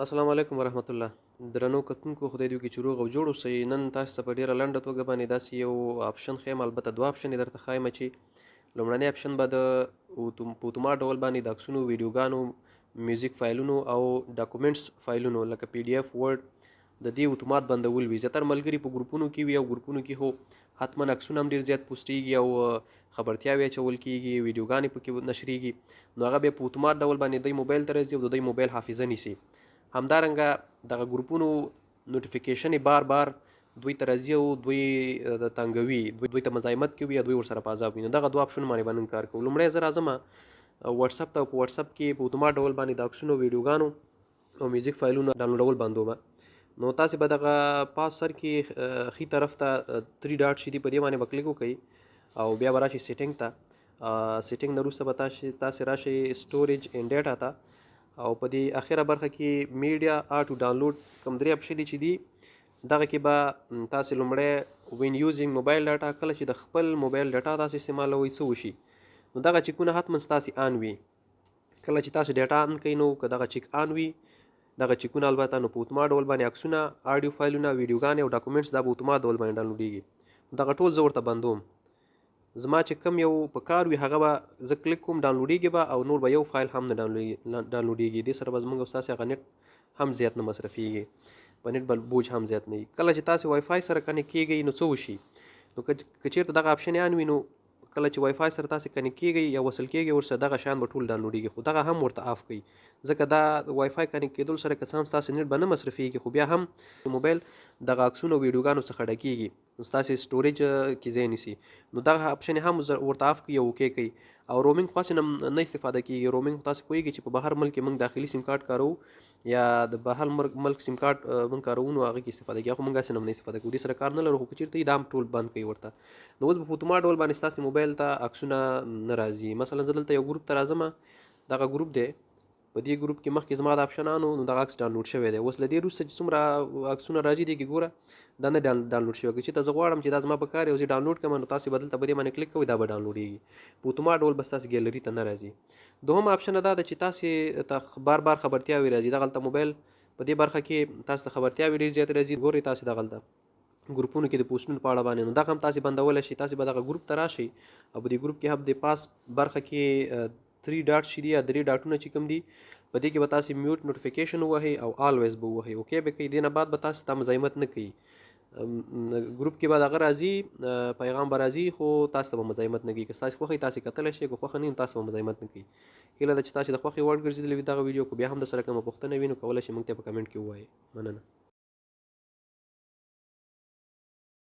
السلام علیکم ورحمت الله. درنو کتونکو خدای دې وکړي چې روغ او جوړ اوسئ. نن تاسو ته په ډېره لنډه توګه باندې داسې یو آپشن ښیم، البته دوه آپشن یې درته ښایم چې لومړنی آپشن به په اتومات ډول باندې د عکسونو، ویډیوګانو، میوزیک فایلونو او ډاکومنټس فایلونو لکه پی ډي اف، ورډ د دې اتومات بندول وي. زیاتره ملګري په ګروپونو کې وي او ګروپونو کې خو حتما عکسونه هم ډېر زیات پوسټېږي او خبرتیاوې اچول کېږي، ویډیوګانې پکې نشریږي، نو هغه بیا په اتومات ډول باندې دوی موبایل ته راځي او د دوی موبایل حافظه نیسي. همدارنګه دغه ګروپونو نوټیفیکیشن بار بار دوی ته راځي او دوی د تنګوي، دوی ته مزاحمت کوي یا دوی ورسره په عذاب وي. نو دغه دوه آپشن باندې به نن کار کوو. لومړی زه راځم واتساپ ته، او په واتساپ کې په اتومات ډول باندې د عکسونو، ویډیوګانو او میوزیک فایلونو ډاونلوډول بندومه. نو تاسې به دغه پاس سر کې ښي طرف ته 3 ډاټ شي دي، په دې باندې به کلیک وکړئ او بیا به راشئ سیټینګ ته. سیټینګ نه وروسته به تاسې راشئ سټوریج اینډ ډیټا ته، او په دې اخره برخه کې میډیا آټو ډاونلوډ کوم درې اپشن چې دي، دغه کې به تاسې لومړی وین یوزینګ موبایل ډاټا، کله چې د خپل موبایل ډاټا تاسې استعمالوئ څه وشي، نو دغه چیکونه حتما ستاسې آن وي. کله چې تاسې ډاټا آن کوئ، نو که دغه چیک آن وي، دغه چیکونه البته نو په اتومات ډول باندې عکسونه، آډیو فایلونه، ویډیوګانې او ډاکومنټس دا په اتومات ډول باندې ډاونلوډېږي. دغه ټول زه ورته بندوم. زما چې کوم یو په کار وي هغه به زه کلیک کوم، ډاونلوډېږي به، او نور به یو فایل هم نه ډاونلوډېږي. دې سره به زموږ او ستاسې هغه نت هم زیات نه مصرفېږي، په نت به بوج هم زیات نه وي. کله چې تاسې وای فای سره کنیکټ کېږئ نو څه وشي، نو که چېرته دغه آپشن آن وي، نو کله چې وای فای سره تاسې کنیکټ کېږئ یا وصل کېږئ ورسره، دغه شیان به ټول ډاونلوډېږي، خو دغه هم ورته آف کړئ، ځکه دا وای فای کنیکټ کېدل سره که څه هم ستاسې نت به نه مصرفېږي، خو بیا هم موبایل دغه عکسونو او ویډیوګانو څخه ډکېږي، ستاسې سټوریج کې ځای نیسي. نو دغه آپشن هم ورته آف کړئ او اوکې کړئ. او رومینګ خو هسې نه استفاده کېږي. رومینګ تاسې پوهېږئ چې په بهر ملک کې موږ داخلي سیم کارت کاروو یا د بهر ملک سیم کارت موږ کاروو، نو هغه کې استفاده کېږي، خو موږ هسې نه استفاده کوو، دې سره کار نه لرو. خو که چېرته دا هم ټول بند کړئ ورته، نو اوس به په اتومات ډول باندې ستاسې موبایل ته عکسونه نه راځي. مثلا زه دلته یو ګروپ ته راځم، دغه ګروپ دی، په دې ګروپ کې مخکې زما د آپشن آن و، نو دغه عکس ډاونلوډ شوی دی. اوس له دې وروسته چې څومره عکسونه راځي دې کې ګوره دا نه ډاونلوډ شوی. که چېرته زه غواړم چې دا زما په کار یو زه ډاونلوډ کړم، نو تاسې به دلته په دې باندې کلیک کوئ، دا به ډاونلوډېږي، په اتومات ډول به ستاسې ګیلري ته نه راځي. دوهم آپشن دا ده چې تاسې ته بار بار خبرتیاوې راځي. دغلته موبایل په دې برخه کې تاسو ته خبرتیاوې ډېرې زیاتې راځي. ګورئ تاسې دغلته ګروپونو کې د پوسټونو په اړه باندې، نو دغه هم تاسې بندولی شئ. تاسې به دغه ګروپ ته راشئ او په دې ګروپ کې هم د پاس برخه کې 3 ډاټ چې دي یا 3 ډاټونه چې کوم دي، په دې کې به تاسې میوټ نوټیفیکیشن ووهئ او آلویز به ووهئ، اوکې به کوئ. دې نه بعد به تاسې ته مزاحمت نه کوي. ګروپ کې به دغه راځي، پیغام به راځي، خو تاسو ته به مزاحمت نه کوي. که ستاسې خوښه وي تاسې کتلی شئ، که خوښه نه وي تاسو به مزاحمت نه کوي. هیله ده چې تاسې د خوښې وړ ګرځېدلې وي دغه ویډیو. که بیا هم درسره کومه پوښتنه وي نو کولی شئ موږ ته په کمنټ کې ووایئ. مننه.